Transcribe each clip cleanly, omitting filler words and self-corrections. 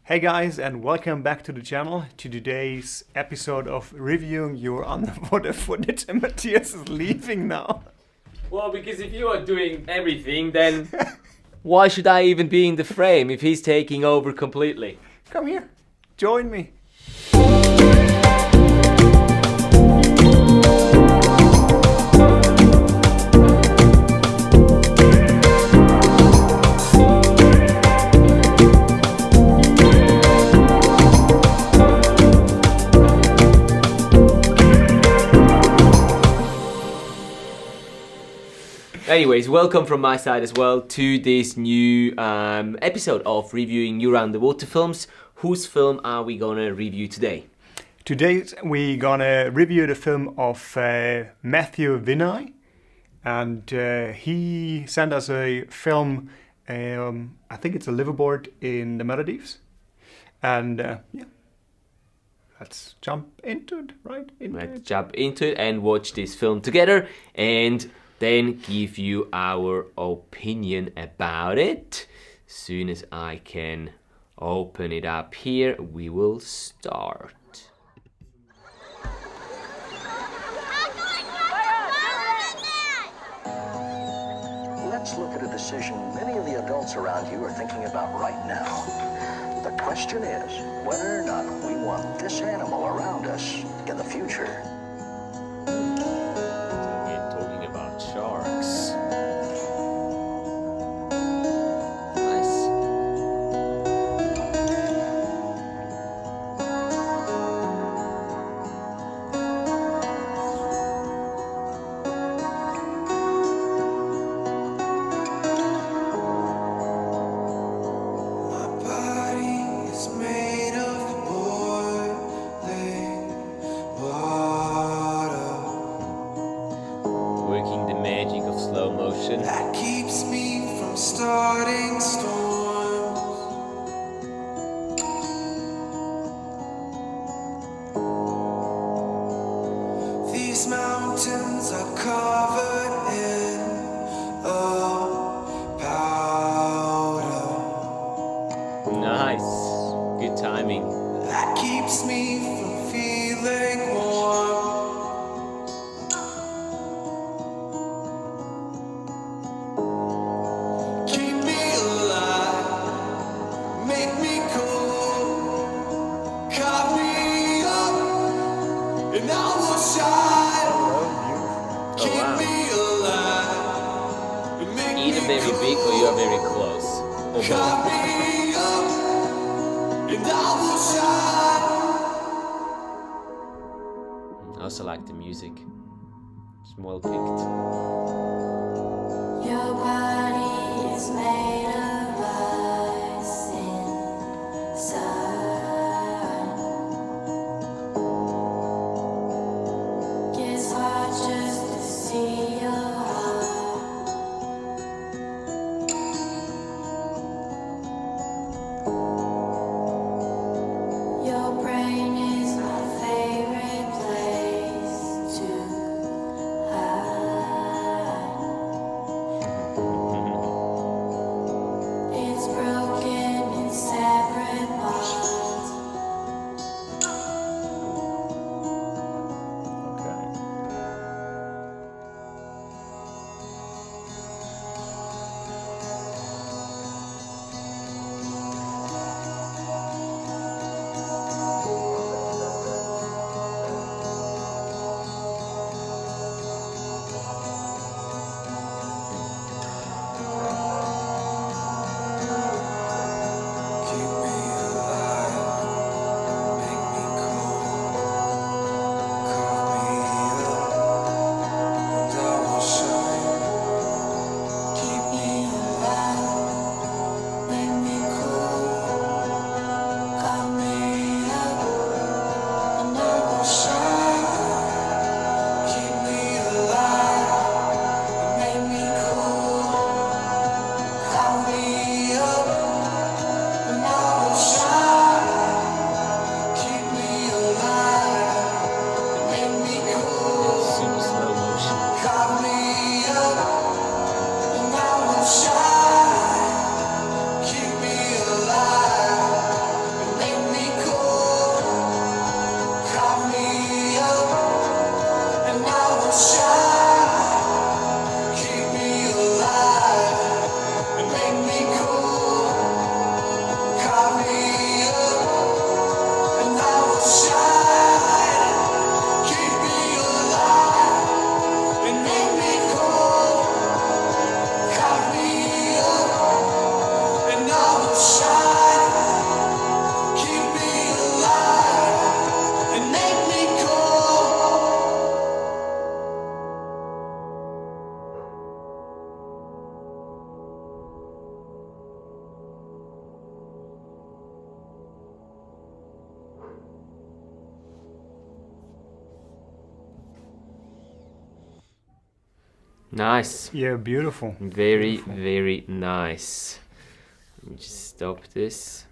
Hey guys, and welcome back to the channel, to today's episode of reviewing your underwater footage, and Matthias is leaving now. Well, because if you are doing everything, then why should I even be in the frame if he's taking over completely? Come here, join me. Anyways, welcome from my side as well to this new episode of reviewing new underwater films. Whose film are we gonna review today? Today we're gonna review the film of Matthew Vinay, and he sent us a film, I think it's a liveaboard in the Maldives. And yeah, let's jump into it, right? Let's jump into it and watch this film together and then give you our opinion about it. As soon as I can open it up here, we will start. Let's look at a decision many of the adults around you are thinking about right now. The question is whether or not we want this animal around us in the future. Sharks. Nice. My body is made of boiling water. Working the magic of slow motion. That keeps me from starting storms. These mountains are covered in powder. Nice. Good timing. That keeps me from feeling warm. Keep me alive, make me cool, carve me up, and I will shine. Keep wow. me alive, and make Either me very cool, big or you're very close. Or carve both. me up, and I will shine. I also like the music. It's well picked. Your body is made of ice inside. Gets hard just to see your heart. Your brain is my favorite place to hide. Nice. Yeah, beautiful. Very, very nice. Let me just stop this.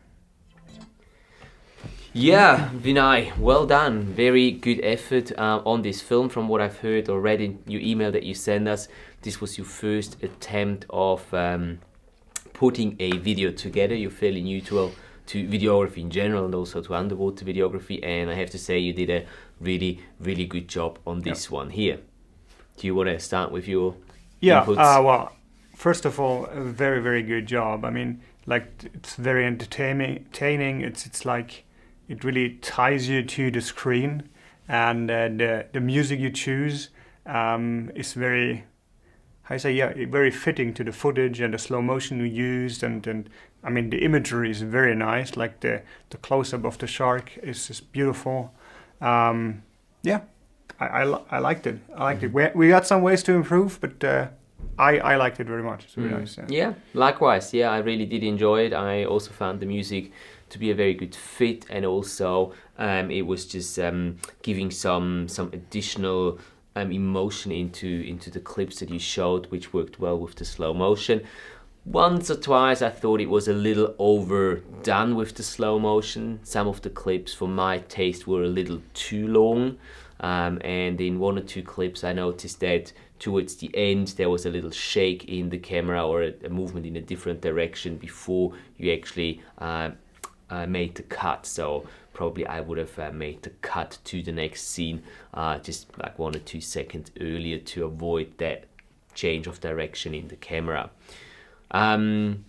Yeah, Vinay, well done. Very good effort on this film. From what I've heard already in your email that you sent us, this was your first attempt of putting a video together. You're fairly neutral to videography in general and also to underwater videography, and I have to say you did a really, really good job on this one here. Do you want to start with your inputs? Well, first of all, a very, very good job. I mean, like, it's very entertaining. It's like, it really ties you to the screen, and the music you choose is very, very fitting to the footage and the slow motion you used, and I mean, the imagery is very nice. Like the close-up of the shark is just beautiful. Yeah, I liked it. I liked it. We got some ways to improve, but I liked it very much. It's really nice. Yeah, likewise. Yeah, I really did enjoy it. I also found the music to be a very good fit, and also it was just giving some additional emotion into the clips that you showed, which worked well with the slow motion. Once or twice I thought it was a little overdone with the slow motion. Some of the clips for my taste were a little too long, and in one or two clips I noticed that towards the end there was a little shake in the camera, or a movement in a different direction before you actually made the cut. So probably I would have made the cut to the next scene just like 1 or 2 seconds earlier to avoid that change of direction in the camera.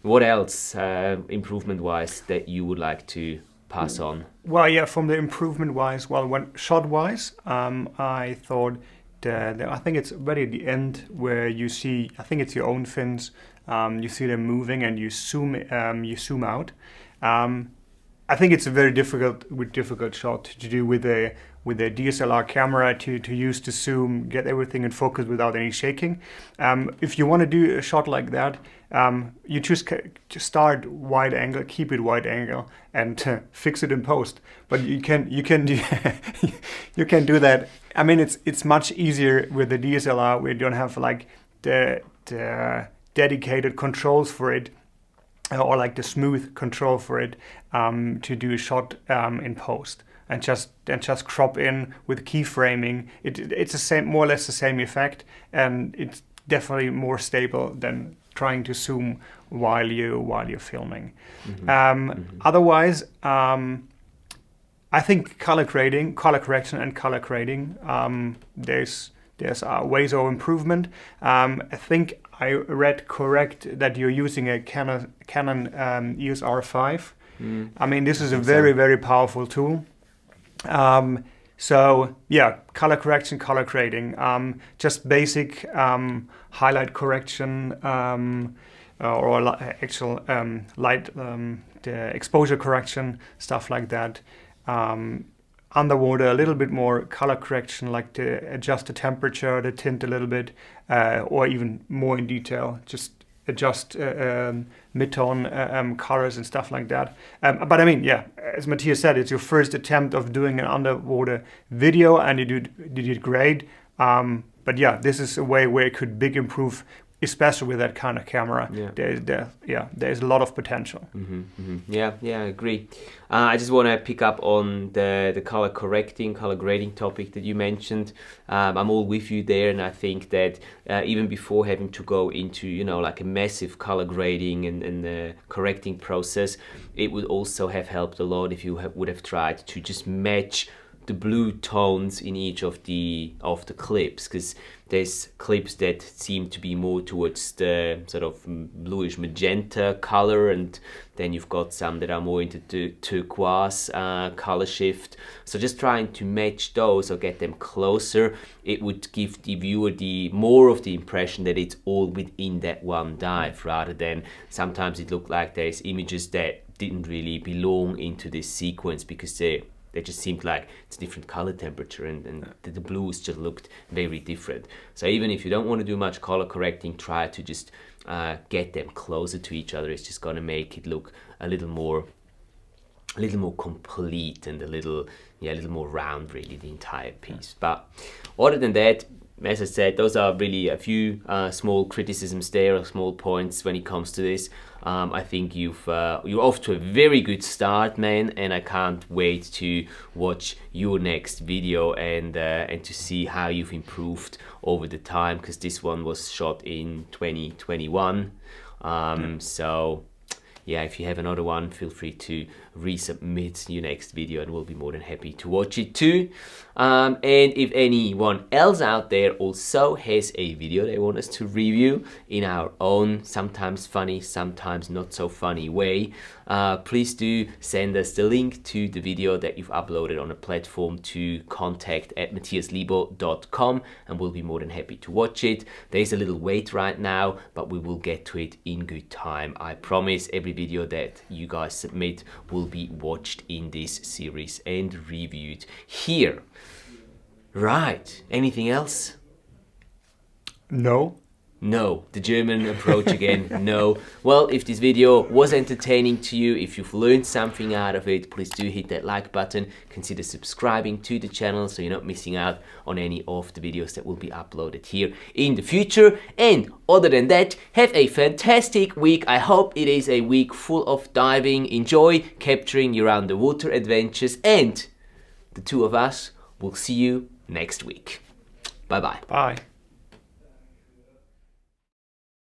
What else improvement wise that you would like to pass on? Well, yeah, from the improvement wise, shot wise, I thought that I think it's right at the end where you see, I think it's your own fins, you see them moving and you zoom out. I think it's a very difficult shot to do with a DSLR camera to use to zoom, get everything in focus without any shaking. If you want to do a shot like that, you just start wide angle, keep it wide angle, and fix it in post. But you can do you can do that. I mean, it's much easier with the DSLR. We don't have like the dedicated controls for it, or like the smooth control for it, to do a shot in post and just crop in with keyframing. It's the same, more or less the same effect, and it's definitely more stable than trying to zoom while you're filming. Otherwise, I think color correction and color grading, there's ways of improvement. I think I read correct that you're using a Canon EOS R5. I mean, this is a very, very powerful tool. So yeah, color correction, color grading, just basic highlight correction, or actual light, the exposure correction, stuff like that. Underwater, a little bit more color correction, like to adjust the temperature, the tint a little bit, or even more in detail, just adjust mid-tone colors and stuff like that. But I mean, yeah, as Matthias said, it's your first attempt of doing an underwater video, and you did great. But yeah, this is a way where it could big improve, especially with that kind of camera. Yeah. There's a lot of potential. Yeah, I agree. I just want to pick up on the color grading topic that you mentioned. I'm all with you there, and I think that even before having to go into like a massive color grading and the correcting process, it would also have helped a lot if you would have tried to just match the blue tones in each of the clips, because there's clips that seem to be more towards the sort of bluish magenta color, and then you've got some that are more into the turquoise color shift. So just trying to match those or get them closer, it would give the viewer more of the impression that it's all within that one dive, rather than sometimes it looked like there's images that didn't really belong into this sequence because they just seemed like it's a different color temperature, and the blues just looked very different. So even if you don't want to do much color correcting, try to just get them closer to each other. It's just going to make it look a little more a little more complete and a little more round, really, the entire piece. But other than that, as I said, those are really a few small criticisms there, or small points when it comes to this. I think you're off to a very good start, man, and I can't wait to watch your next video and to see how you've improved over the time, because this one was shot in 2021. So yeah, if you have another one, feel free to resubmit your next video and we'll be more than happy to watch it too. And if anyone else out there also has a video they want us to review in our own, sometimes funny, sometimes not so funny way, please do send us the link to the video that you've uploaded on a platform to contact@matthiaslebo.com, and we'll be more than happy to watch it. There's a little wait right now, but we will get to it in good time. I promise every video that you guys submit will be watched in this series and reviewed here. Right, anything else? No. No, the German approach again, no. Well, if this video was entertaining to you, if you've learned something out of it, please do hit that like button. Consider subscribing to the channel so you're not missing out on any of the videos that will be uploaded here in the future. And other than that, have a fantastic week. I hope it is a week full of diving. Enjoy capturing your underwater adventures, and the two of us will see you next week. Bye-bye. Bye.